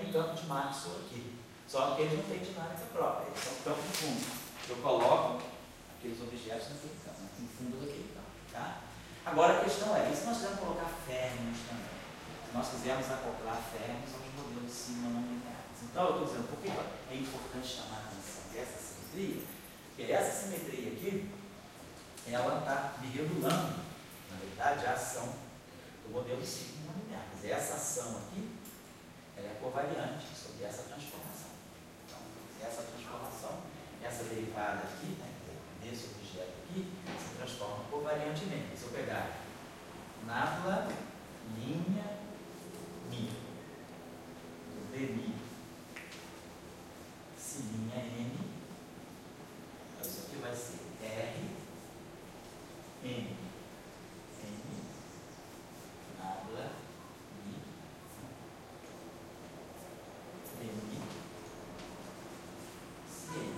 um campo de Maxwell aqui. Só que eles não têm dinâmica própria, eles são campo de fundo. Eu coloco aqueles objetos naquele campo, no fundo daquele campo. Tá? Agora a questão é, e se nós quisermos colocar férmions também? Se nós quisermos acoplar férmions aos modelos de cima não lineares. Então eu estou dizendo, por que é importante chamar a atenção dessa simetria? Porque essa simetria aqui, ela está me regulando, na verdade, a ação do modelo de cima não linear. Quer dizer, essa ação aqui, ela é covariante sobre essa transformação. Então, essa transformação, essa derivada aqui, né, desse objeto aqui, se transforma covariantemente. Se eu pegar nabla, linha, mi, dmi, se linha n, isso aqui vai ser r, n, nabla, mi, dmi, se n.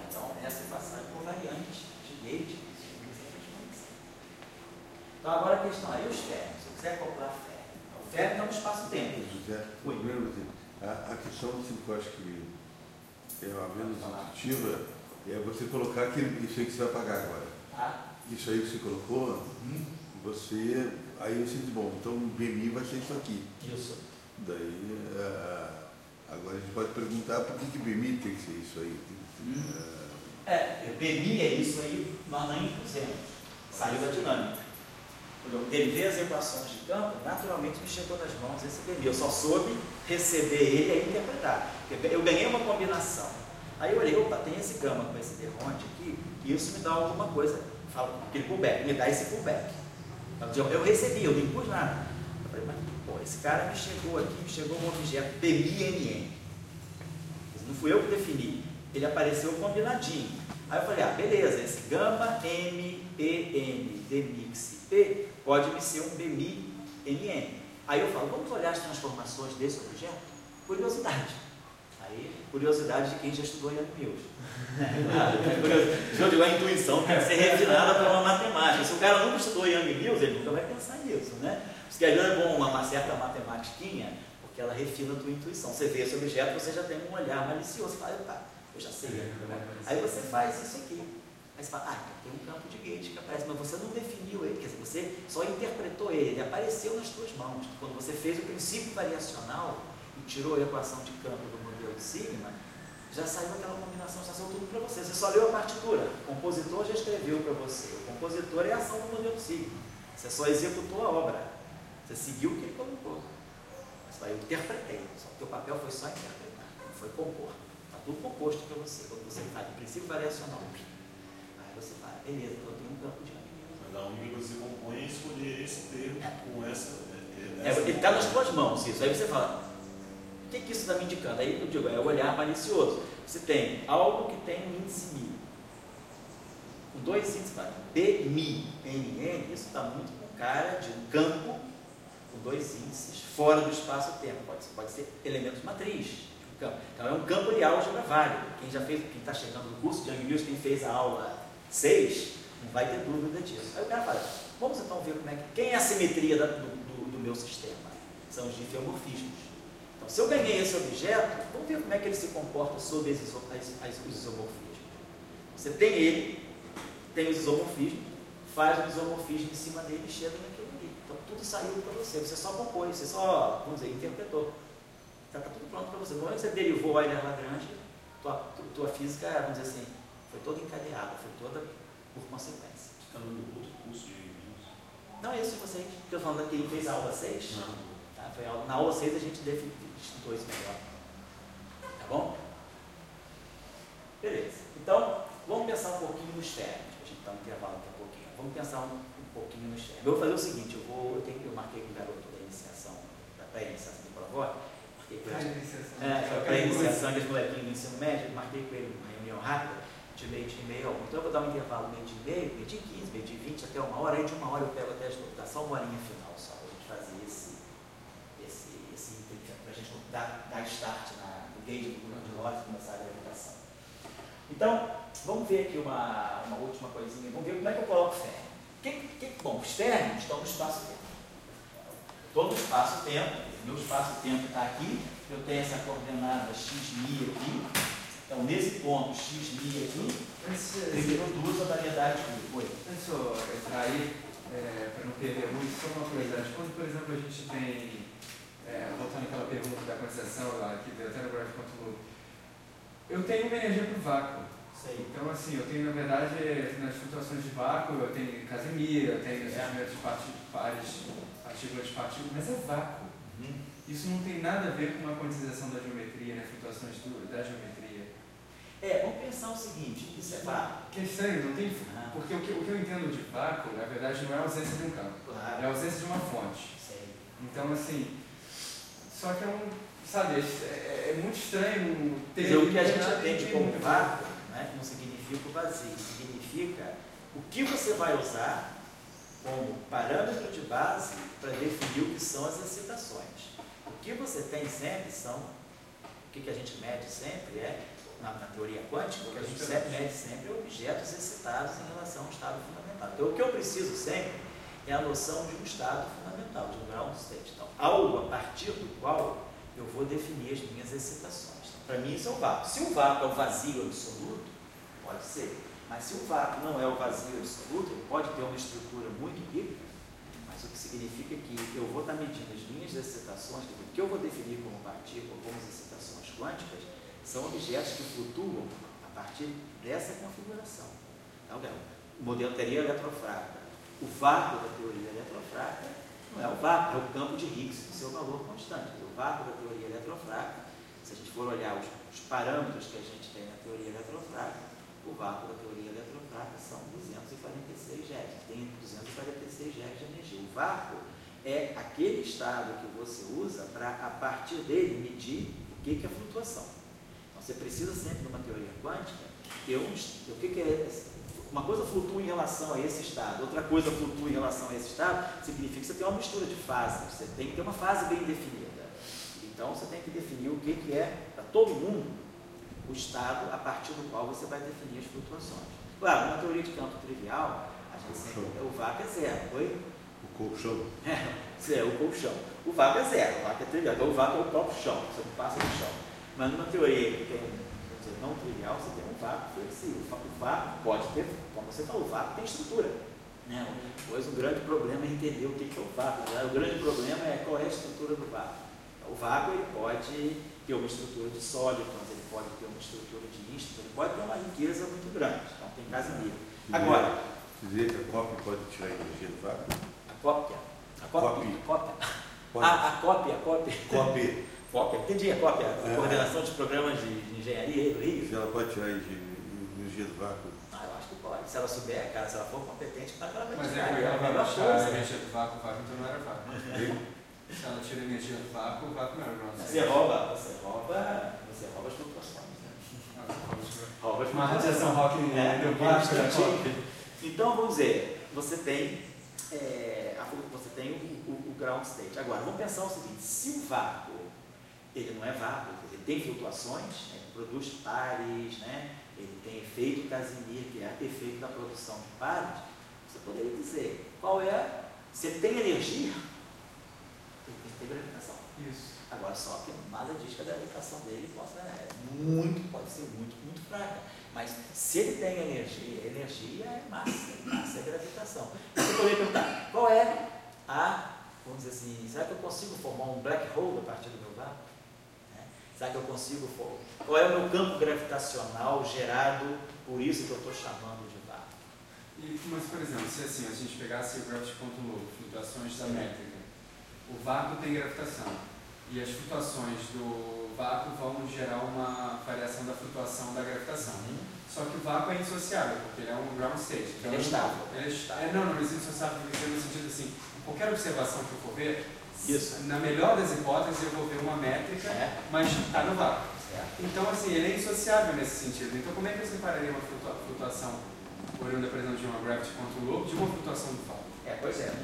Então, essa equação é covariante de Leibniz. Então, agora a questão é, e os férmions? Se eu quiser acoplar férmion, o férmion é um espaço-tempo. José, primeiro, a questão assim, que eu acho que é uma menos intuitiva é você colocar isso aí que você vai pagar agora. Isso aí que você colocou, você, aí você diz, bom, então o BMI vai ser isso aqui. Isso. Daí, agora a gente pode perguntar por que BMI tem que ser isso aí. BMI é isso aí, nós nem impusemos. Saiu da dinâmica. Eu derivei as equações de campo, naturalmente me chegou nas mãos esse BMI. Eu só soube receber ele e interpretar. Eu ganhei uma combinação. Aí eu olhei, opa, tem esse gama com esse derronte aqui, e isso me dá alguma coisa. Falo, aquele pullback, me dá esse pullback. Eu recebi, eu não impus nada. Eu falei, mas pô, esse cara me chegou aqui, me chegou um objeto BMI-NN. Não fui eu que defini, ele apareceu combinadinho. Aí eu falei, beleza, esse gama M, PN, demix P pode me ser um BMI, NN. Aí eu falo, vamos olhar as transformações desse objeto? Curiosidade. Aí, curiosidade de quem já estudou Young Mills. A intuição tem que ser refinada para uma matemática. Se o cara nunca estudou Young Mills, ele nunca vai pensar nisso, né? Por isso que às vezes é bom uma certa matematiquinha, porque ela refina a tua intuição. Você vê esse objeto, você já tem um olhar malicioso. Você fala, eu já sei. Aí você faz isso aqui. Aí você fala, tem um campo de gauge que aparece, mas você não definiu ele, quer dizer, você só interpretou ele apareceu nas suas mãos. Quando você fez o princípio variacional e tirou a equação de campo do modelo de sigma, já saiu aquela combinação, já saiu tudo para você. Você só leu a partitura, o compositor já escreveu para você. O compositor é a ação do modelo de sigma. Você só executou a obra, você seguiu o que ele colocou. Mas eu interpretei, só que o teu papel foi só interpretar, não foi compor. Está tudo composto para você. Quando você faz o princípio variacional, aí você fala, beleza, então eu tenho um campo de amigos. Mas a única coisa que você compõe é escolher esse termo com essa. Ele está nas tuas mãos, isso. Aí você fala, o que isso está me indicando? Aí eu digo, é o olhar malicioso. Você tem algo que tem um índice μ. Com dois índices, BMI, NN, isso está muito com cara de um campo com dois índices fora do espaço-tempo. Pode ser elementos matriz de um campo. Então é um campo de álgebra válido. Quem está chegando no curso de Young Mills, quem fez a aula 6, não vai ter dúvida disso. Aí o cara fala, vamos então ver quem é a simetria do meu sistema. São os difeomorfismos. Então, se eu ganhei esse objeto, vamos ver como é que ele se comporta sob os isomorfismos. Você tem ele, tem os isomorfismos, faz o isomorfismo em cima dele e chega naquilo ali. Então, tudo saiu para você. Você só compôs, você só, vamos dizer, interpretou. Está tudo pronto para você. No momento que você derivou a Euler-Lagrange, tua física, vamos dizer assim, foi toda encadeada, foi toda por consequência. Está no outro curso de Mills? Não, é isso que você estou falando que ele fez a aula 6? Não. Tá? Na aula 6 a gente estudou isso melhor. Tá bom? Beleza. Então, vamos pensar um pouquinho nos férmions, que a gente está no intervalo daqui a pouquinho. Vamos pensar um pouquinho nos férmions. Eu vou fazer o seguinte, eu marquei com o garoto da iniciação, da pré-iniciação do Provó, pré-iniciação dos molequinhos do ensino médio, marquei com ele uma reunião rápida, de meio-dia e meia. Então eu vou dar um intervalo meio-dia e meio, meio-dia e 15, meio-dia e 20, até uma hora, aí de uma hora eu pego até dá só uma horinha final só, para a gente fazer para a gente dar start no gauge do Bruno de Lopes e começar a gravitação. Então, vamos ver aqui uma última coisinha, vamos ver como é que eu coloco férmion. Bom, os férmions estão no espaço-tempo. estou no espaço-tempo, meu espaço-tempo está aqui, eu tenho essa coordenada x' aqui, então nesse ponto x' aqui, ele produz a variedade de oi. Deixa eu entrar aí, para não perder muito, só uma curiosidade. Quando, por exemplo, a gente tem, voltando àquela pergunta da concessão lá, que deu até no graph.loop, eu tenho uma energia para o vácuo. Sei. Então, assim, eu tenho, na verdade, nas flutuações de vácuo, eu tenho Casimir, eu tenho esses pares, partículas de partículas, mas é vácuo. Isso não tem nada a ver com uma quantização da geometria, né? Flutuações da geometria. Vamos pensar o seguinte, isso é vácuo. Que é estranho, não tem... Porque o que eu entendo de vácuo, na verdade, não é a ausência de um campo. Claro. É a ausência de uma fonte. Sei. Então, assim, só que sabe, é muito estranho ter... O que a gente entende como vácuo, né, não significa o vazio, significa o que você vai usar como parâmetro de base para definir o que são as excitações. O que você tem sempre são, o que a gente mede sempre na teoria quântica, o que a gente mede sempre é objetos excitados em relação a um estado fundamental. Então, o que eu preciso sempre é a noção de um estado fundamental, de um ground state. Então, algo a partir do qual eu vou definir as minhas excitações. Então, para mim, isso é o vácuo. Se o vácuo é o vazio absoluto, pode ser. Mas se o vácuo não é o vazio absoluto, ele pode ter uma estrutura muito rica, mas o que significa que eu vou estar medindo as minhas excitações, o que eu vou definir como partícula, como as excitações quânticas, são objetos que flutuam a partir dessa configuração. Então, o modelo teoria eletrofracta. O vácuo da teoria eletrofracta não é o vácuo, é o campo de Higgs, o seu valor constante. O vácuo da teoria eletrofracta, se a gente for olhar os parâmetros que a gente tem na teoria eletrofracta, o vácuo da teoria eletrofracta são 246 GeV, tem 246 GeV de energia. O vácuo é aquele estado que você usa para, a partir dele, medir o que é flutuação. Então, você precisa sempre de uma teoria quântica ter o que é. Uma coisa flutua em relação a esse estado, outra coisa flutua em relação a esse estado, significa que você tem uma mistura de fases, você tem que ter uma fase bem definida. Então, você tem que definir o que é, para todo mundo, o estado a partir do qual você vai definir as flutuações. Claro, numa teoria de campo trivial, a gente sempre, o vácuo é zero, foi? O colchão. O colchão. O vácuo é zero, o vácuo é trivial, então o vácuo é o próprio chão, você não passa no chão. Mas numa teoria que tem, não trivial, você tem um vácuo flexível. O vácuo pode ter, como você falou, o vácuo tem estrutura. Né? Pois o grande problema é entender o que é o vácuo. Né? O grande problema é qual é a estrutura do vácuo. O vácuo ele pode ter uma estrutura de sólidos, ele pode ter uma estrutura de ístito, ele pode ter uma riqueza muito grande. Então tem Casimir. Agora, dizer que a cópia pode tirar a energia do vácuo? A cópia. Entendi a cópia. A coordenação de programas de engenharia do Rio. Se ela pode tirar a energia do vácuo? Eu acho que pode. Se ela souber, cara, se ela for competente, ela vai Mas tirar. ela vai baixar a energia do vácuo, o vácuo então não era vácuo. Se ela tira a energia do vácuo, o vácuo não era ground state. Você rouba as flutuações. Né? Rouba as uma radiação rock do vácuo. Então, vamos dizer, você tem o ground state. Agora, vamos pensar o seguinte, se o vácuo, ele não é vácuo, ele tem flutuações, né, ele produz pares, né, ele tem efeito Casimir, que é o efeito da produção de pares, você poderia dizer, se ele tem energia, ele tem que ter gravitação. Isso. Agora, só que nada diz que a gravitação dele pode ser muito fraca. Mas se ele tem energia, energia é massa é gravitação. Você poderia perguntar, qual é vamos dizer assim, será que eu consigo formar um black hole a partir do meu vácuo? Será que eu consigo formar? Qual é o meu campo gravitacional gerado por isso que eu estou chamando de vácuo? Mas, por exemplo, se assim, a gente pegasse o Gravity.loop, flutuações da métrica, o vácuo tem gravitação. E as flutuações do vácuo vão gerar uma variação da flutuação da gravitação. Só que o vácuo é indissociável, porque ele é um ground state. Então ele é estável. Não, mas indissociável no sentido assim, qualquer observação que eu for ver, isso. Na melhor das hipóteses eu vou ver uma métrica, mas está no vácuo. Então, assim, ele é indissociável nesse sentido. Então, como é que eu separaria uma flutuação, olhando, por exemplo, de uma Gravity.loop, de uma flutuação do vácuo? Pois é, eu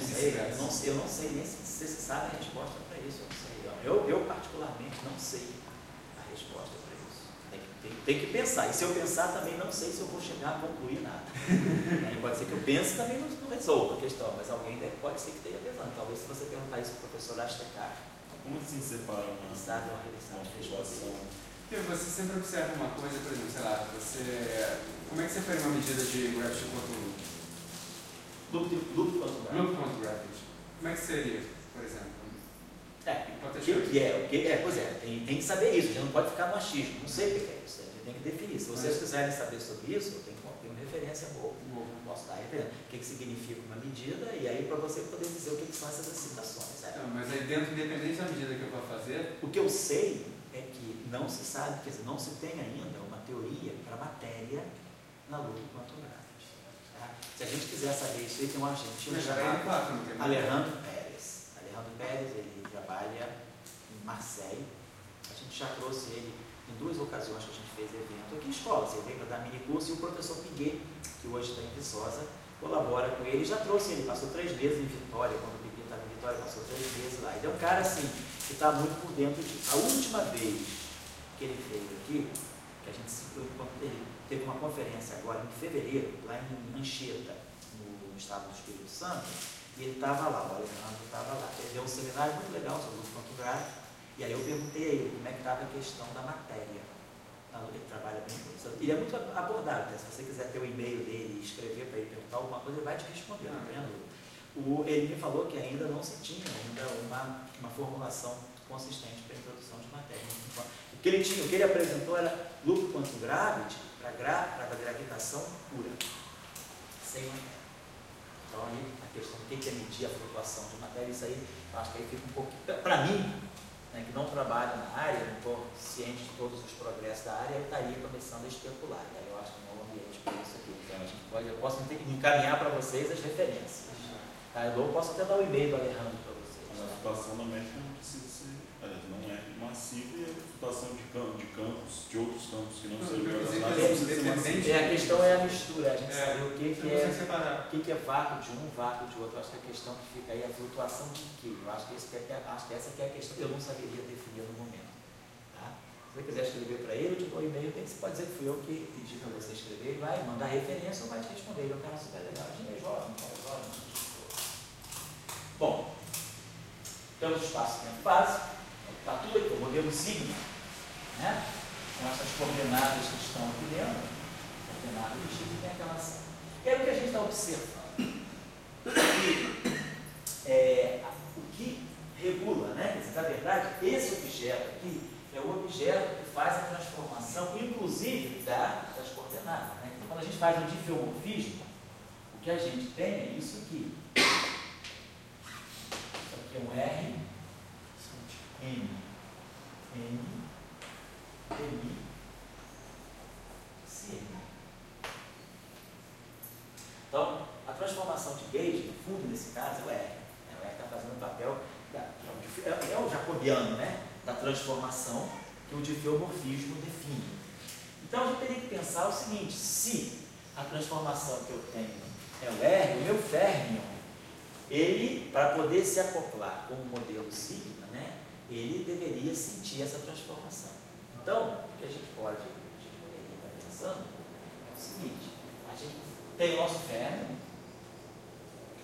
não sei nem se você sabe a resposta para isso. Eu particularmente não sei a resposta para isso. Tem que pensar. E se eu pensar também não sei se eu vou chegar a concluir nada. Pode ser que eu pense e também não resolva a questão, mas alguém pode ser que tenha pensado. falando. Talvez se você perguntar isso para o professor Astecar, Como assim separa uma flutuação? Você sempre observa uma coisa, por exemplo, sei lá, como é que você faz uma medida de gravity quanto Loop quanto gravity? Como é que seria, por exemplo? Pois é, tem que saber isso, a gente não pode ficar no achismo, não sei o que é isso, a gente tem que definir. Se vocês quiserem saber sobre isso, eu tenho uma referência boa, posso dar referência. O que significa uma medida, e aí para você poder dizer o que são essas excitações. Não, mas aí dentro, independente da medida que eu vou fazer... O que eu sei é que não se sabe, quer dizer, não se tem ainda uma teoria para matéria na loop quantum gravity. Tá? Se a gente quiser saber isso, aí tem um argentino chamado Alejandro Pérez. Alejandro Pérez, ele trabalha em Marseille. A gente já trouxe ele em 2 ocasiões que a gente fez evento aqui em escola. Você veio para dar mini curso e o professor Piguet, que hoje está em Viçosa, colabora com ele. Já trouxe ele, passou 3 meses em Vitória, quando o Piguet estava em Vitória, passou 3 meses lá. Ele é um cara assim, que está muito por dentro disso. A última vez que ele veio aqui, que a gente ele teve uma conferência agora em fevereiro, lá em Anchieta, no estado do Espírito Santo, e ele estava lá, o Alejandro estava lá. Ele deu um seminário muito legal sobre o quantum gráfico, e aí eu perguntei a ele como é que estava a questão da matéria. Ele trabalha bem com isso. Ele é muito abordável, né? Se você quiser ter o e-mail dele e escrever para ele perguntar alguma coisa, ele vai te responder, não tem dúvida. Ele me falou que ainda não se tinha uma formulação consistente para a introdução de matéria. O que ele apresentou era loop quantum gravity para gravitação pura, sem matéria. Então aí a questão de que é medir a flutuação de matéria, isso aí, eu acho que aí fica um pouco, para mim, né, que não trabalho na área, não estou ciente de todos os progressos da área, eu estaria começando a especular. E aí eu acho que não é um ambiente para isso aqui. Então eu posso encaminhar para vocês as referências. Tá? Eu posso até dar o e-mail do Alejandro para vocês. Mas a flutuação da métrica não precisa ser, não é massiva, e a flutuação de campos, de outros campos que não são gravitacionais. A questão é a mistura, a gente saber o que é vácuo de um, vácuo de outro. Eu acho que a questão que fica aí é a flutuação de quê? Eu acho que essa que é a questão que eu não saberia definir no momento. Tá? Se você quiser escrever para ele, eu te dou um e-mail, você pode dizer que fui eu que pedi para você escrever, ele vai mandar referência ou vai te responder. Ele é um cara super legal, a gente é jovem, jovem. Bom, temos o espaço-tempo básico. Está tudo aqui, o modelo sigma, né? Com essas coordenadas que estão aqui dentro, coordenadas do tipo tem aquela ação. E aí o que a gente está observando? O que regula, né? Quer dizer, na verdade, esse objeto aqui é o objeto que faz a transformação, inclusive das coordenadas. Né? Então, quando a gente faz um diffeomorfismo, o que a gente tem é isso aqui. Isso aqui é um R, N, I, C. Então, a transformação de gauge, no fundo, nesse caso, é o R. O R está fazendo o papel, é o jacobiano, né? Da transformação que o diffeomorfismo define. Então, a gente teria que pensar o seguinte: se a transformação que eu tenho é o R, o meu férmion, ele, para poder se acoplar com o modelo sigma, né? Ele deveria sentir essa transformação. Então, o que a gente poderia estar pensando é o seguinte: a gente tem o nosso férmion,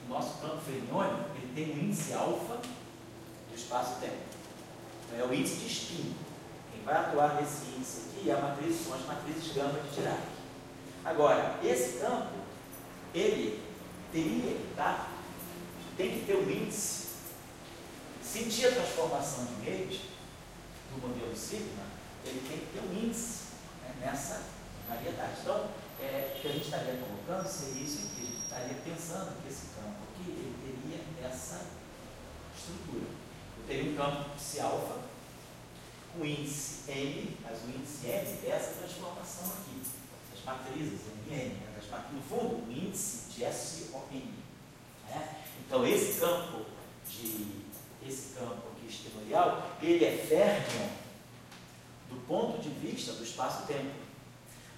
o nosso campo fermiônico, ele tem um índice alfa do espaço-tempo. Então, é o índice de spin. Quem vai atuar nesse índice aqui são as matrizes gama de Dirac. Agora, esse campo, ele teria que estar, tem que ter um índice. Sentir a transformação de gauge do modelo sigma, ele tem que ter um índice, né, nessa variedade. Então, o que a gente estaria colocando seria isso aqui. A gente estaria pensando que esse campo aqui, ele teria essa estrutura. Eu teria um campo psi alfa, com índice M, mas o índice M é essa transformação aqui. Essas matrizes M, no fundo, o índice de SOM. Né? Então, esse campo aqui espinorial, ele é férmion do ponto de vista do espaço-tempo.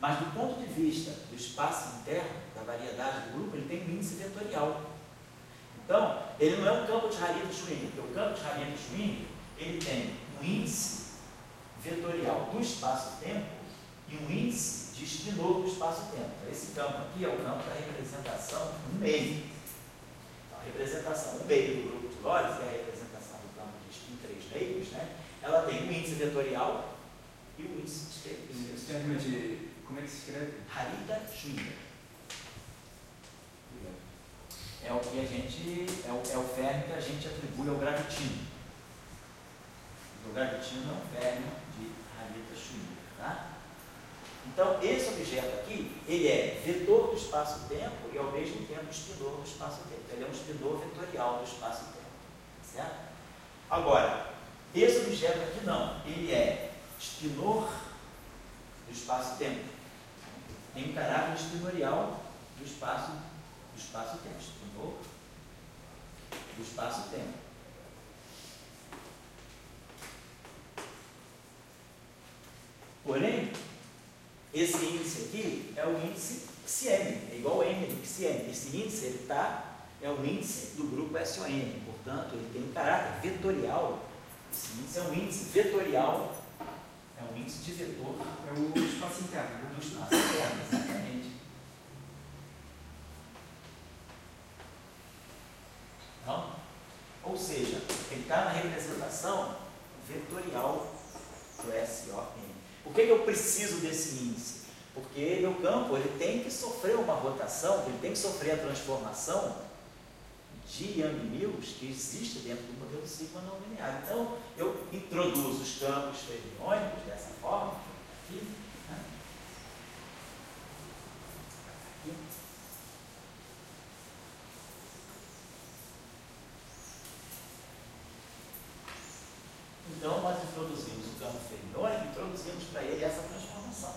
Mas do ponto de vista do espaço interno, da variedade do grupo, ele tem um índice vetorial. Então, ele não é um campo de Hariri-Schwinner, porque o campo de Hariri-Schwinner, ele tem um índice vetorial do espaço-tempo e um índice de Spinor do espaço-tempo. Então, esse campo aqui é o campo da representação 1 meio. Então, a representação 1 meio do grupo de Taylor, que é a representação do campo em 3 meios, né? Ela tem o índice vetorial e o índice de como é que se escreve? Harita Schwinger. É o que a gente, é o fermo que a gente atribui ao gravitino. O gravitino é um fermo de Harita Schwinger, tá? Então, esse objeto aqui, ele é vetor do espaço-tempo e, ao mesmo tempo, espinor do espaço-tempo. Ele é um espinor vetorial do espaço-tempo, certo? Agora, esse objeto aqui não, ele é espinor do espaço-tempo. Tem um caráter espinorial do espaço-tempo. Espinor do espaço-tempo. Porém, esse índice aqui é o índice XN, é igual ao N do XN. Esse índice ele é o índice do grupo SON, portanto, ele tem um caráter vetorial. Esse índice é um índice vetorial, é um índice de vetor. É o espaço interno. Do espaço interno, exatamente. Então, ou seja, ele está na representação vetorial do SON. Por que eu preciso desse índice? Porque meu campo ele tem que sofrer uma rotação, ele tem que sofrer a transformação de Yang-Mills que existe dentro do modelo sigma não linear. Então, eu introduzo os campos fermiônicos dessa forma, aqui, né? Aqui. Então, nós introduzimos o campo fermiônico e introduzimos para ele essa transformação.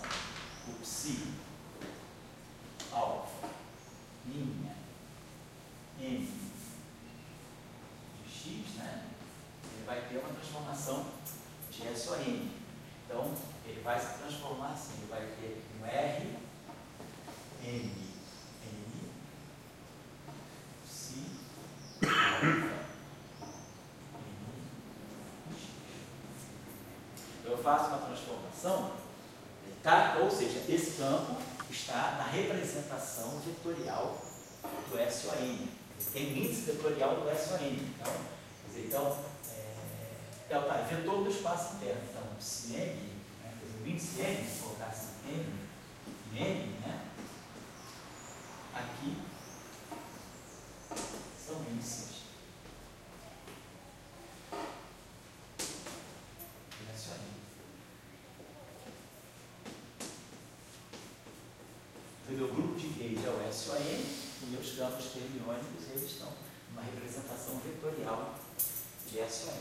O psi, alfa, linha, m de x, né? Ele vai ter uma transformação de SON. Então, ele vai se transformar assim, ele vai ter um R, M, N, psi, alfa, eu faço uma transformação, tá? Ou seja, esse campo está na representação vetorial do SON. Ele tem um índice vetorial do SON. Então, quer dizer, é vetor do espaço interno. Então, se M, né, o índice M, se colocar assim, M, né, aqui são índices. O meu grupo de Gauge é o SON e meus campos fermiônicos eles estão numa representação vetorial de SON.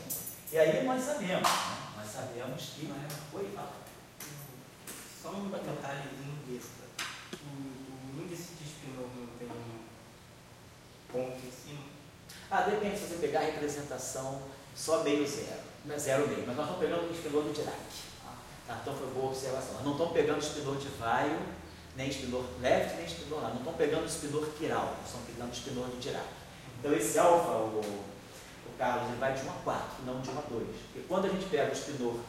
E aí nós sabemos, né? Nós sabemos que... Oi, fala. Só um detalhezinho extra. O índice de espinor não tem ponto em cima? Depende se você pegar a representação só meio zero. Não é zero meio, mas nós estamos pegando o espinor do Dirac. Então foi boa observação. Nós não estamos pegando o espinor de Weil, nem espinor left, nem espinor lá. Não estão pegando o espinor chiral, estão pegando o espinor de Dirac. Então esse alfa, o Carlos, ele vai de 1 a 4, não de 1 a 2. Porque quando a gente pega o espinor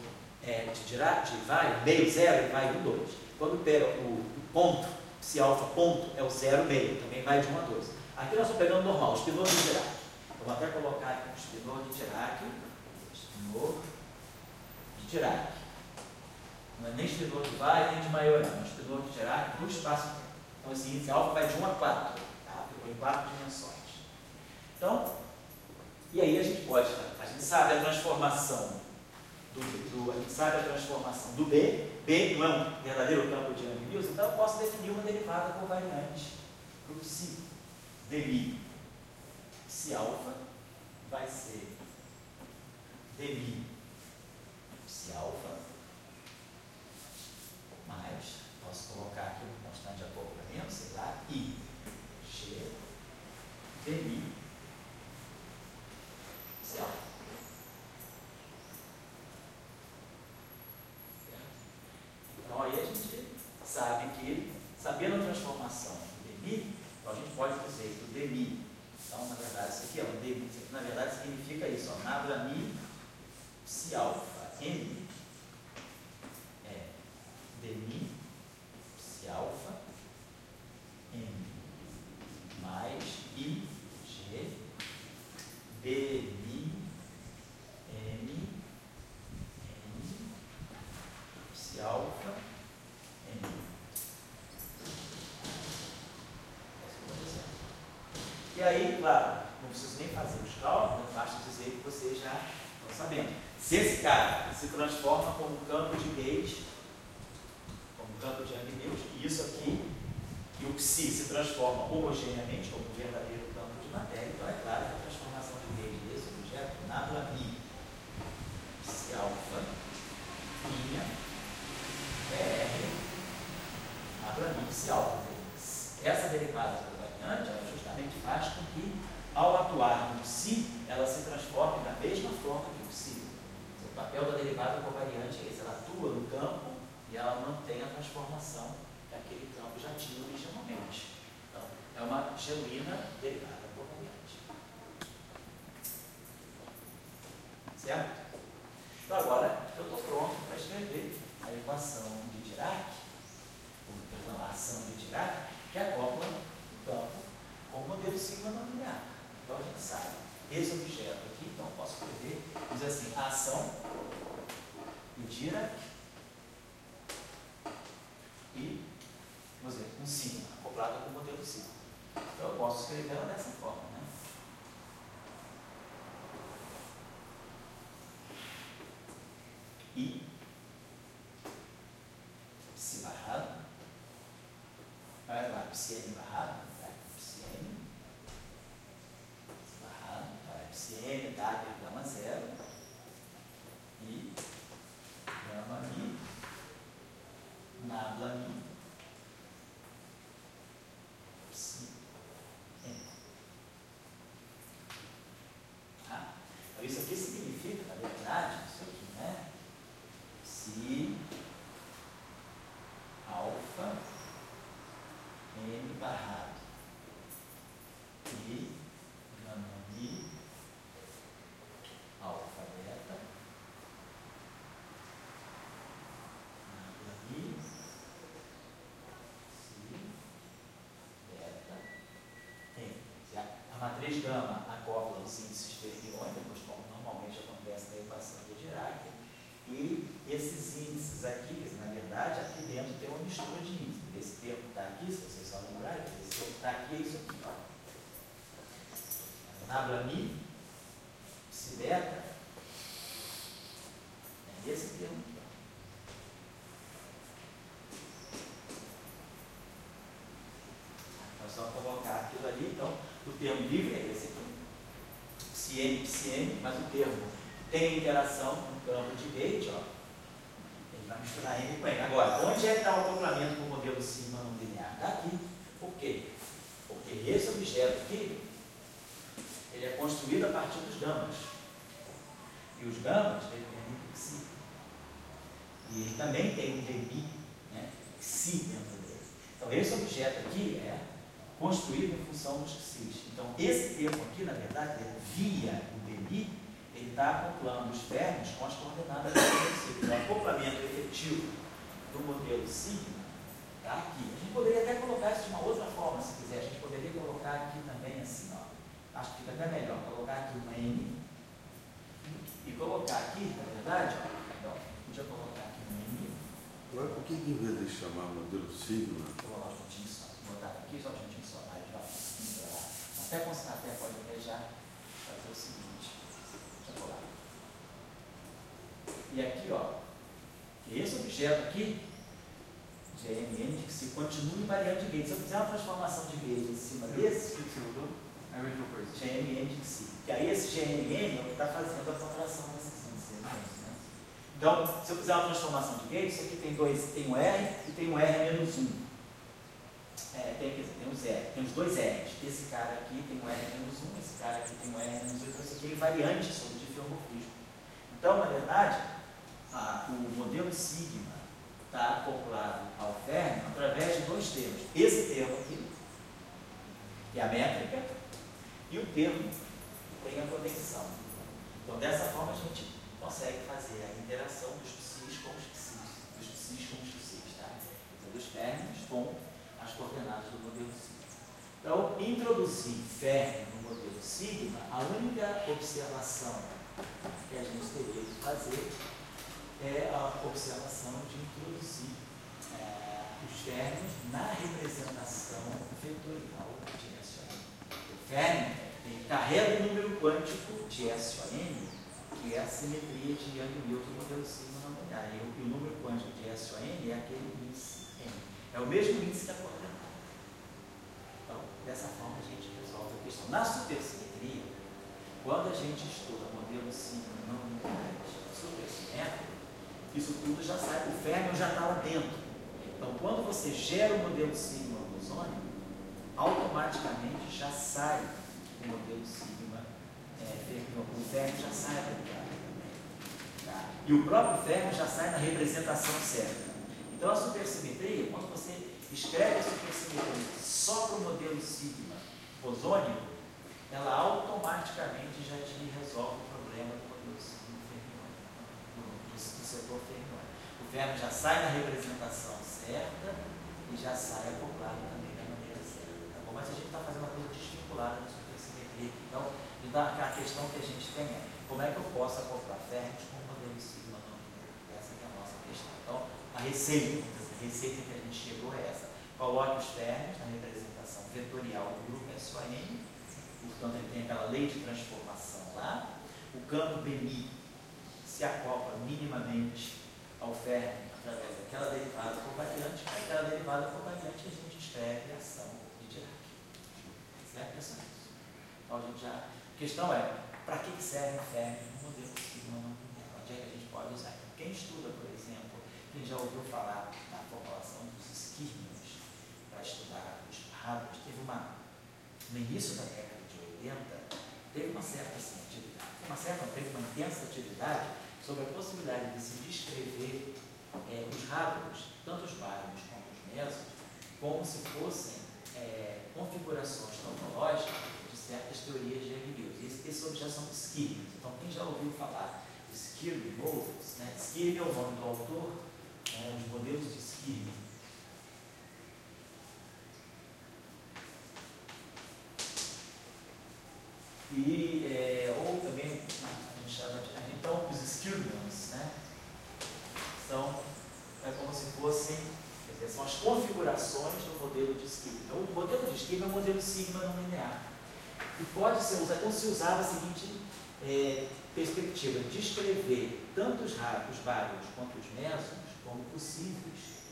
de Dirac, de vai, meio zero, ele vai 1, 2. Quando pega o ponto, se alfa ponto é o 0, meio, também vai de 1 a 2. Aqui nós estamos pegando normal, o espinor de Dirac. Eu vou até colocar aqui o espinor de Dirac. Espinor de Dirac. Não é nem espinor de vai, nem de Majorana, é um espinor de Dirac no espaço-tempo. Então esse índice alfa vai de 1 a 4, tá? Ficou em 4 dimensões. Então, e aí a gente sabe a transformação a gente sabe a transformação do B não é um verdadeiro campo de Yang-Mills, então eu posso definir uma derivada covariante para o psi. Dmi psi alfa vai ser dmi psi alfa mais, posso colocar aqui uma constante de acoplamento, sei lá, I, G, dmi psi alfa. Então aí a gente sabe que, sabendo a transformação do dmi, então a gente pode dizer que o dmi, então na verdade isso aqui é um dmi, isso aqui na verdade significa isso, ó, navrami psi alfa n é dmi psi alfa n mais I, G, D, Mi, M, N, psi alfa, N. E aí, claro, não preciso nem fazer os cálculos, basta dizer que vocês já estão sabendo. Se esse cara se transforma como campo de Gauge, como campo de Young-Mills, e isso aqui, e o psi se transforma homogeneamente como um verdadeiro campo de matéria, então é claro que a transformação de Gauge desse objeto, nada mi, psi alfa, minha, PR, nada mi, psi alfa. Essa derivada covariante, ela justamente faz com que, ao atuar no psi, ela se transforme da mesma forma que o psi. O papel da derivada covariante é esse, ela atua no campo e ela mantém a transformação que aquele campo já tinha originalmente. Então, é uma genuína derivada covariante. Certo? Então, agora, eu estou pronto para escrever a equação de Dirac, perdão, a ação de Dirac, que acopla o campo com o modelo sigma não linear. Então, a gente sabe esse objeto aqui, então eu posso escrever, diz assim, a ação de Dirac e, vamos dizer, um sigma, acoplado com o modelo sigma. Então, eu posso escrever ela dessa forma, né? I, psi barrado, vai lá, psi n barrado, vai, psi n barrado, vai, psi n dagger gama zero, e gama mi, nabla mi, psi n. Tá? Então, isso aqui significa, na verdade, isso aqui, né? Psi alfa n barrado e gama mi alfa beta nabla mi psi beta n. A matriz gama acopla os índices fermiônicos, como normalmente acontece na equação de Dirac. E esses índices aqui, na verdade, aqui dentro tem uma mistura de índices. Esse termo está aqui, se vocês só lembrarem, esse termo está aqui, é isso aqui. Nabla mi, psi beta, é esse termo aqui. Então, é só colocar aquilo ali. Então, o termo livre é esse aqui. Psi n, mas o termo tem interação com o campo de Gauge, ó. Ele vai misturar N com N. Agora, onde é que está o acoplamento com o modelo sigma não linear? Está aqui. Por quê? Porque esse objeto aqui, ele é construído a partir dos gamas. E os gamas dependem do psi. E ele também tem um demi, né, psi dentro dele. Então, esse objeto aqui é construído em função dos psis. Então, esse termo aqui, na verdade, via o demi, ele está acoplando os ferros com as coordenadas do modelo sigma. Então, o acoplamento efetivo do modelo sigma está aqui. A gente poderia até colocar isso de uma outra forma, se quiser. A gente poderia colocar aqui também assim, ó. Acho que fica até melhor. Colocar aqui uma N e colocar aqui, na verdade, ó. Então, podia colocar aqui uma N. Agora, por que em vez de chamar modelo sigma? Vou colocar um juntinho só. Vou botar aqui só um juntinho só. Aí já até pode até já fazer o seguinte. Deixa eu colar. E aqui, ó, esse objeto aqui, GMN, que se continua invariando de Gauge. Se eu fizer uma transformação de Gauge em cima desse, O que você mudou? É a mesma coisa. GMN de si. Que aí esse GMN é o que está fazendo a contração desses índices. Né? Então, se eu fizer uma transformação de Gauge, isso aqui tem um R e tem um R menos 1. Tem os dois R's. Esse cara aqui tem um R menos 1, esse cara aqui tem um R menos 8, esse aqui é invariante sobre o diffeomorfismo. Então, na verdade, o modelo sigma está acoplado ao fermo através de dois termos. Esse termo aqui, que é a métrica, e o termo que tem a conexão. Então, dessa forma, a gente consegue fazer a interação dos psis com os psis, dos psis com os psis, tá? Então, dos fermos com as coordenadas do modelo sigma. Então, introduzir Fermi no modelo sigma, a única observação que a gente teria que fazer é a observação de introduzir os fermions na representação vetorial de SON. O Fermi carrega o número quântico de SON, que é a simetria de Young-Milton no modelo sigma não linear. E o número quântico de SON é aquele índice N. É o mesmo índice da coordenada. Então, dessa forma a gente resolve a questão. Na supersimetria, quando a gente estuda modelo sigma não lineares supersimétrico, isso tudo já sai, o fermion já está lá dentro. Então, quando você gera o modelo sigma bosônico, automaticamente já sai o modelo sigma fermion. O fermion já sai da ligada também. Tá? E o próprio fermion já sai na representação certa. Então, a supersimetria, quando você escreve a supersimetria só para o modelo sigma bosônico, ela automaticamente já te resolve o problema do modelo sigma fermiônico, do setor fermiônico. O fermion já sai na representação certa e já sai acoplado também da maneira certa. Tá bom? Mas a gente está fazendo uma coisa desvinculada da supersimetria. Então, a questão que a gente tem é como é que eu posso acoplar fermions com o modelo sigma não linear? Essa é a nossa questão. Então, a receita que a gente chegou é essa. Coloque os fermions na representação vetorial do grupo SON, portanto ele tem aquela lei de transformação lá. O campo BMI se acopla minimamente ao fermion através daquela derivada covariante. Aquela derivada covariante a gente escreve a ação de Dirac. Certo? É só isso. Então a gente já... A questão é, para que serve o fermion no modelo sigma não linear? Onde é que a gente pode usar? Quem estuda, por exemplo, quem já ouviu falar na formulação dos esquirmios para estudar os hadrons, teve no início da década de 80, teve uma certa atividade, teve uma intensa atividade sobre a possibilidade de se descrever os hadrons, tanto os bárions quanto os mesos, como se fossem configurações topológicas de certas teorias de Young-Milton. Esses objetos são esquirmios. Então, quem já ouviu falar de Skirmy models, né? Skirmy é o nome do autor, os modelos de Skirmy. Ou também, a gente chama de, então, os Skirmions, né? São como se fossem, quer dizer, são as configurações do modelo de Skirmy. Então, o modelo de Skirmy é o modelo sigma não linear. E pode ser usado, então se usava a seguinte perspectiva, de descrever tanto os bários quanto os mesons como possíveis,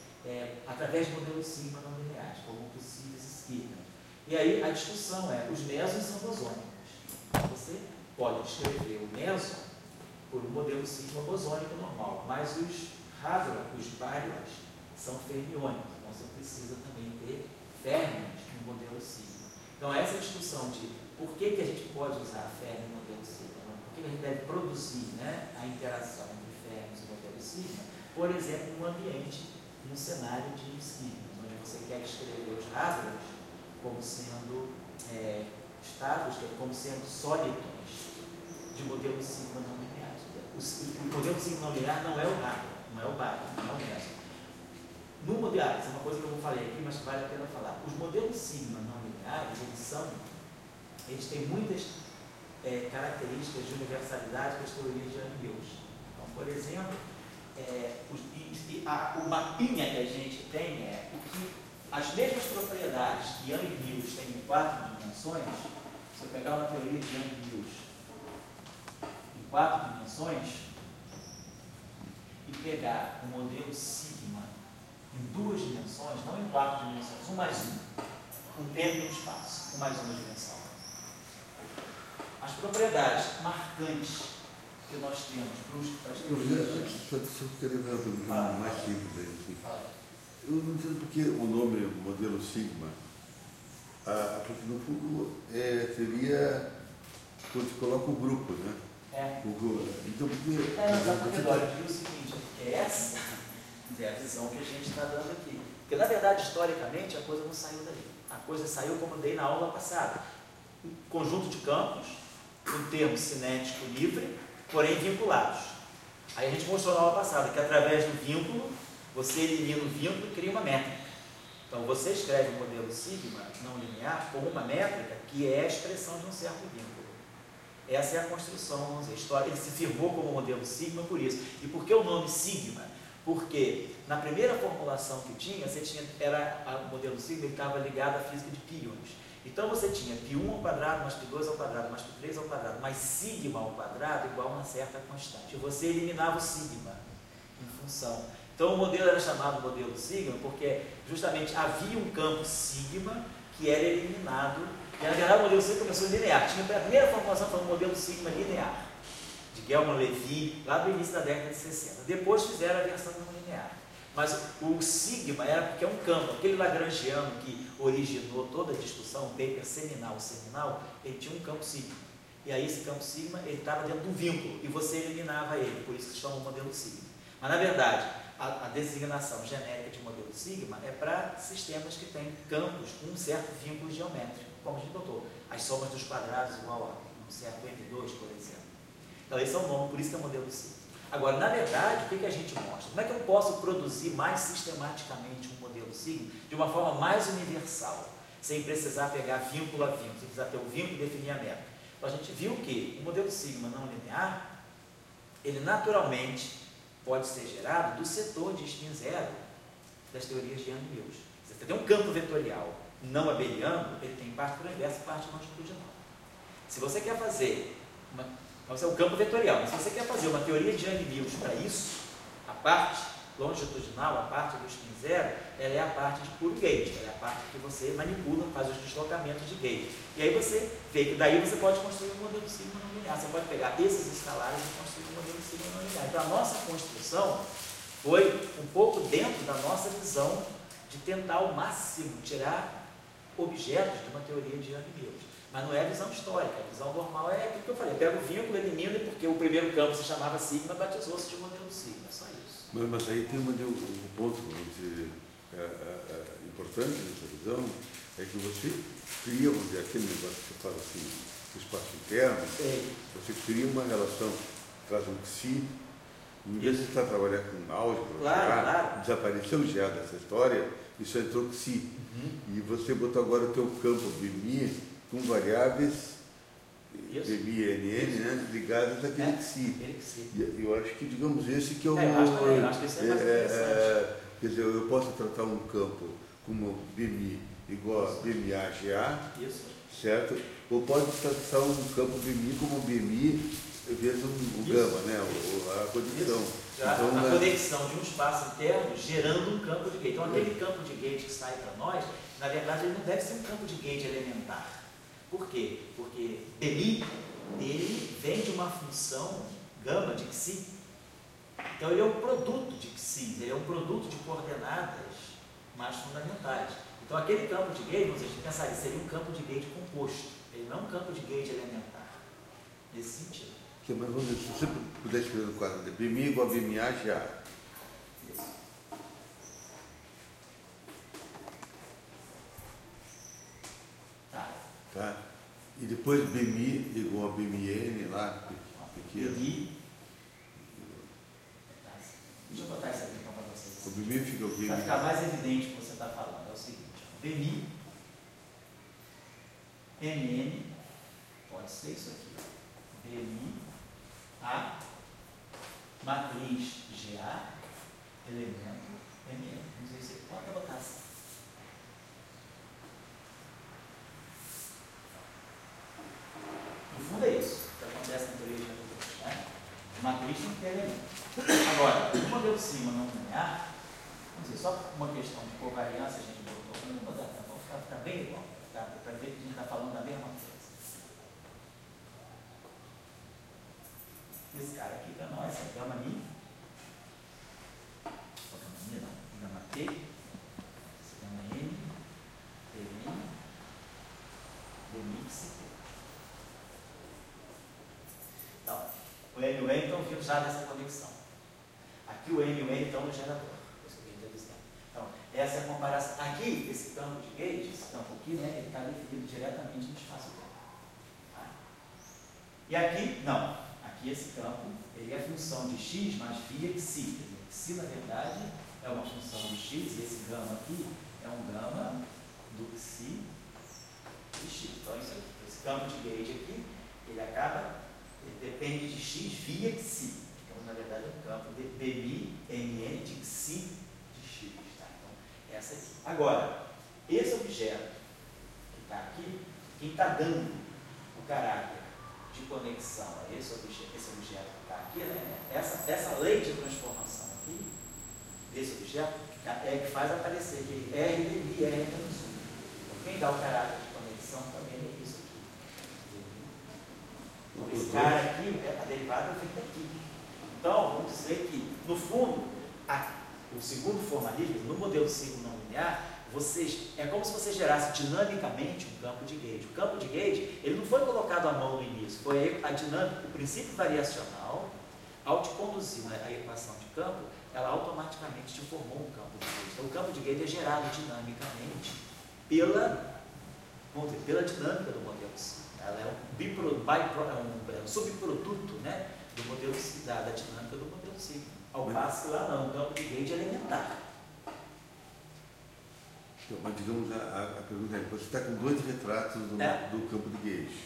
através de modelos sigma não lineares, como possíveis esquirmas. E aí a discussão é, os mesons são bosônicos. Você pode descrever o meson por um modelo sigma bosônico normal, mas os bários são fermiônicos, então você precisa também ter fermions no modelo sigma. Então essa discussão de por que a gente pode usar fermion no modelo sigma, por que a gente deve produzir, né, a interação entre fermions e modelo sigma, por exemplo, num ambiente, num cenário de esquirmas, onde você quer escrever os hadrons como sendo estados, como sendo sólitons de modelo sigma não lineares. O modelo sigma não linear não é o hadron, não é o bário, não é o meson. No modelo, isso é uma coisa que eu não falei aqui, mas que vale a pena falar. Os modelos sigma não lineares, eles têm muitas características de universalidade que as teorias de Young-Milton. Então, por exemplo, o mapinha que a gente tem é o que as mesmas propriedades que Young-Milton tem em 4 dimensões. Se eu pegar uma teoria de Young-Milton em 4 dimensões e pegar o modelo sigma em 2 dimensões, não em 4 dimensões, 1 mais 1, um tempo e um espaço, 1 mais 1 dimensão. As propriedades marcantes que nós temos para as teorias. Só queria ver uma pergunta mais simples aí. Eu não entendo porque o nome modelo sigma, porque no fundo seria quando se coloca o grupo, né? Então, porque. Eu digo o seguinte, essa é a visão que a gente está dando aqui. Porque, na verdade, historicamente, a coisa não saiu daí. A coisa saiu como eu dei na aula passada. Um conjunto de campos, um termo cinético livre, porém vinculados. Aí a gente mostrou na aula passada que através do vínculo, você elimina o vínculo e cria uma métrica. Então, você escreve um modelo sigma não linear com uma métrica que é a expressão de um certo vínculo. Essa é a construção, vamos dizer, história. Ele se firmou como modelo sigma por isso. E por que o nome sigma? Porque na primeira formulação que tinha, o modelo sigma estava ligado à física de pions. Então você tinha π1 ao quadrado, mais π2 ao quadrado, mais π3 ao quadrado, mais sigma ao quadrado igual a uma certa constante. E você eliminava o sigma em função. Então o modelo era chamado modelo sigma porque justamente havia um campo sigma que era eliminado. E na verdade o modelo sigma começou linear. Tinha a primeira formulação foi um modelo sigma linear, de Gelman-Levy, lá do início da década de 60. Depois fizeram a versão não linear. Mas o sigma era porque é um campo, aquele lagrangiano que originou toda a discussão, o paper seminal, ele tinha um campo sigma. E aí esse campo sigma, ele estava dentro de um vínculo, e você eliminava ele, por isso que se chama o modelo sigma. Mas na verdade, a designação genérica de modelo sigma é para sistemas que têm campos com um certo vínculo geométrico, como a gente botou, as somas dos quadrados igual a um certo M2, por exemplo. Então esse é o nome, por isso que é modelo sigma. Agora, na verdade, o que a gente mostra? Como é que eu posso produzir mais sistematicamente um modelo sigma de uma forma mais universal, sem precisar pegar vínculo a vínculo, sem precisar ter um vínculo e definir a métrica? Então, a gente viu que o modelo sigma não linear, ele naturalmente pode ser gerado do setor de spin zero das teorias de Yang-Mills. Você tem um campo vetorial não abeliano, ele tem parte por inverso e parte longitudinal. Se você quer fazer esse é o campo vetorial. Mas se você quer fazer uma teoria de Yang-Mills para isso, a parte longitudinal, a parte do spin zero, ela é a parte de puro gate, ela é a parte que você manipula, faz os deslocamentos de gate. E aí você vê que daí você pode construir um modelo sigma não linear. Você pode pegar esses escalares e construir um modelo sigma não linear. Então a nossa construção foi um pouco dentro da nossa visão de tentar ao máximo tirar objetos de uma teoria de Yang-Mills. Mas não é a visão histórica, a visão normal é aquilo que eu falei. Pega o vínculo, elimina, porque o primeiro campo se chamava sigma, batizou-se de modelo sigma, só isso. Mas aí tem um ponto importante nessa visão, é que você cria, vamos dizer, aquele negócio que você fala assim, o espaço interno, você cria uma relação, traz um psi, em vez de você estar trabalhando com álgebra, claro. Desapareceu já dessa história, isso entrou psi. E você botou agora o teu campo BMI, com variáveis BMI e NN, né, ligadas àquele psi. E eu acho que, digamos, esse que é o... eu acho que isso é mais interessante. Quer dizer, eu posso tratar um campo como BMI igual a BMA-GA, certo? Ou pode tratar um campo BMI como BMI vezes um gama, né, a conexão. Então, a conexão de um espaço interno gerando um campo de gate. Então, aquele campo de gate que sai para nós, na verdade, ele não deve ser um campo de gate elementar. Por quê? Porque BMI, ele vem de uma função gama de Xi. Então ele é um produto de Xi, ele é um produto de coordenadas mais fundamentais. Então aquele campo de gate, a gente pensaria, seria um campo de gate composto, ele não é um campo de gate elementar, nesse sentido. Mas vamos ver, se você puder escrever no quadro de BMI igual a BMA, GA. Tá? E depois BMI igual a BMN lá, pequeno. BMI. Deixa eu botar isso aqui então para vocês. O BMI fica o BMI. Para ficar mais evidente o que você está falando, é o seguinte: BMI, NN, pode ser isso aqui, BMI, A, matriz GA, elemento NN. Não sei se você pode botar assim. No fundo é isso que acontece na teoria de Yang-Mills, né? Matriz tem que ter elemento. Agora, o modelo sigma não linear, vamos dizer, só uma questão de covariância, a gente botou, não vou dar, vamos ficar bem igual, tá? Para ver que a gente está falando da mesma coisa. Esse cara aqui para nós é gama mi, gama mi não, gama t, gama n, dm, dmix. Então, o M e o N estão vindo já nessa conexão. Aqui o M e o N estão no gerador. Então, essa é a comparação. Aqui, esse campo de gate, esse campo aqui, né, ele está definido diretamente no espaço-tempo. Tá? E aqui, não. Aqui esse campo, ele é função de x, mas via xi. Xi, na verdade, é uma função de x, e esse gama aqui é é um gama do psi de x. Então, isso aqui, esse campo de gauge aqui, ele depende de x via psi. Então, na verdade, é um campo de BMI, MN de psi de x. Tá? Então, essa aqui. Agora, esse objeto que está aqui, quem está dando o caráter de conexão a esse objeto que está aqui, né? Essa lei de transformação aqui, desse objeto, é que faz aparecer que R de R menos 1. Então, quem dá o caráter de conexão também é isso aqui. Então, esse cara aqui, a derivada fica aqui. Então, vamos dizer que, no fundo, o segundo formalismo, no modelo ciclo não linear, é como se você gerasse dinamicamente um campo de gauge. O campo de gauge, ele não foi colocado à mão no início, foi a dinâmica, o princípio variacional, ao te conduzir a equação de campo, ela automaticamente te formou um campo de gauge. Então, o campo de gauge é gerado dinamicamente pela dinâmica do modelo ciclo. Ela é um subproduto, né, do modelo da dinâmica do modelo ciclo. Ao passo que lá não, o campo de gauge é elementar. Então, mas digamos, a pergunta é, você está com dois retratos do campo de gauge,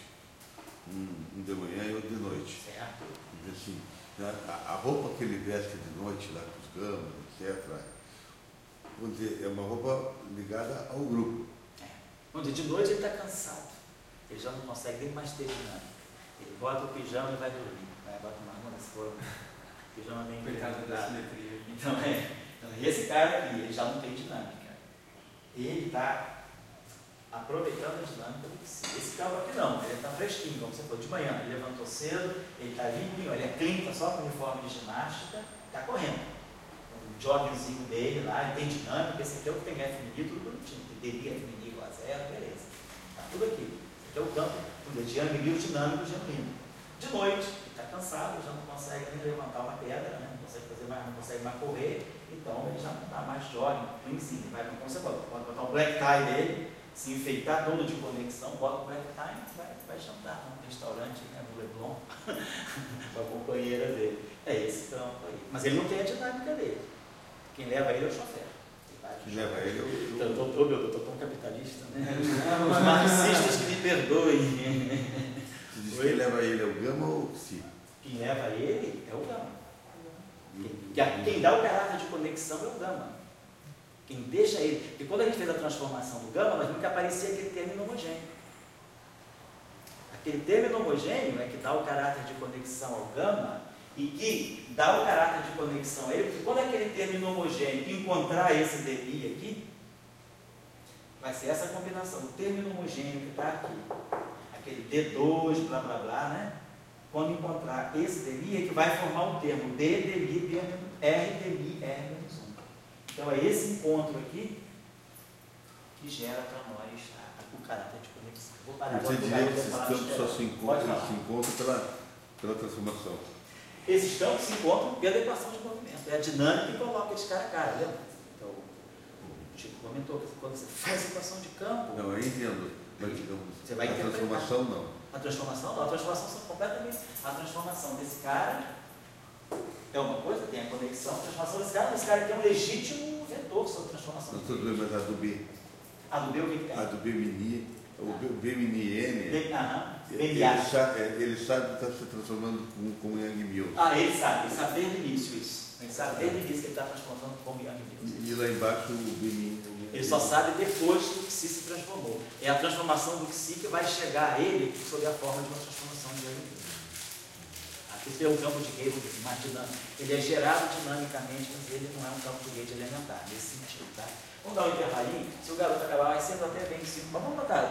um de manhã e outro de noite. Certo. Assim, a roupa que ele veste de noite, lá com os gamas, etc., vamos dizer, é uma roupa ligada ao grupo. Vamos dizer, de noite ele está cansado, ele já não consegue nem mais ter dinâmica. Ele bota o pijama e vai dormir. Bota uma arma nesse forno, pijama bem coitado da simetria. Então, esse cara aqui, ele já não tem dinâmica. Ele está aproveitando a dinâmica do psi. Esse campo aqui não, ele está fresquinho, como você falou, de manhã. Ele levantou cedo, ele está limpinho, ele é clean, está só com uniforme de ginástica, está correndo. O joggingzinho dele lá, ele tem dinâmica, esse aqui é o que tem F mini, tudo bonitinho. Tem DB, F mini igual a zero, beleza. Está tudo aqui. Esse aqui é o campo de Young Mills dinâmico genuíno. De noite, ele está cansado, já não consegue nem levantar uma pedra, né? Não consegue mais correr, então ele já não está mais jovem, cleanzinho. Ele vai, como você falou, pode botar o black tie dele, se enfeitar todo de conexão, bota o black tie e vai jantar num restaurante, né, no Leblon, com a companheira dele. É esse campo aí. Mas ele não tem a dinâmica dele. Quem leva ele é o chofer. Quem leva ele é o... Eu estou tão capitalista, né? Os marxistas que me perdoem. Você diz que quem leva ele é o gama ou o psi? Quem leva ele é o gama. Quem dá o caráter de conexão é o gama. Quem deixa ele. Porque quando a gente fez a transformação do gama, nós vimos que aparecia aquele término homogêneo. Aquele término homogêneo é que dá o caráter de conexão ao gama e que dá o caráter de conexão a ele, porque quando aquele término homogêneo encontrar esse dB aqui, vai ser essa combinação. O término homogêneo que está aqui, aquele D2, blá blá blá, né? Quando encontrar esse dB, é que vai formar um termo D, dB, R, dB, R menos 1. Então, é esse encontro aqui que gera para nós o caráter de conexão. Vou parar Você diria que esses campos só se encontram pela transformação? Esses campos se encontram pela equação de movimento. É a dinâmica que coloca eles cara a cara, lembra? Então, o Chico comentou que quando você faz a equação de campo... Não, eu entendo. Mas, digamos, você vai a transformação não. A transformação não, a transformação são completamente. A transformação desse cara é uma coisa, tem a conexão, a transformação desse cara aqui é um legítimo vetor sobre a transformação. Não estou dizendo, mas a do B. A do B o que tem? A do B mini, o B mini N, ele sabe que está se transformando como Young Mills. Ele sabe desde o início isso. Ele sabe desde o início que ele está transformando como Young Mills. E lá embaixo o B mini. Ele só sabe depois que o psi se transformou. É a transformação do psi que vai chegar a ele sob a forma de uma transformação de Young Mills. Aqui tem um campo de gauge mais dinâmico. Ele é gerado dinamicamente, mas ele não é um campo de gauge elementar, nesse sentido, tá? Vamos dar um intervalinho. Se o garoto acabar mais cedo, até bem em 5, mas vamos botar.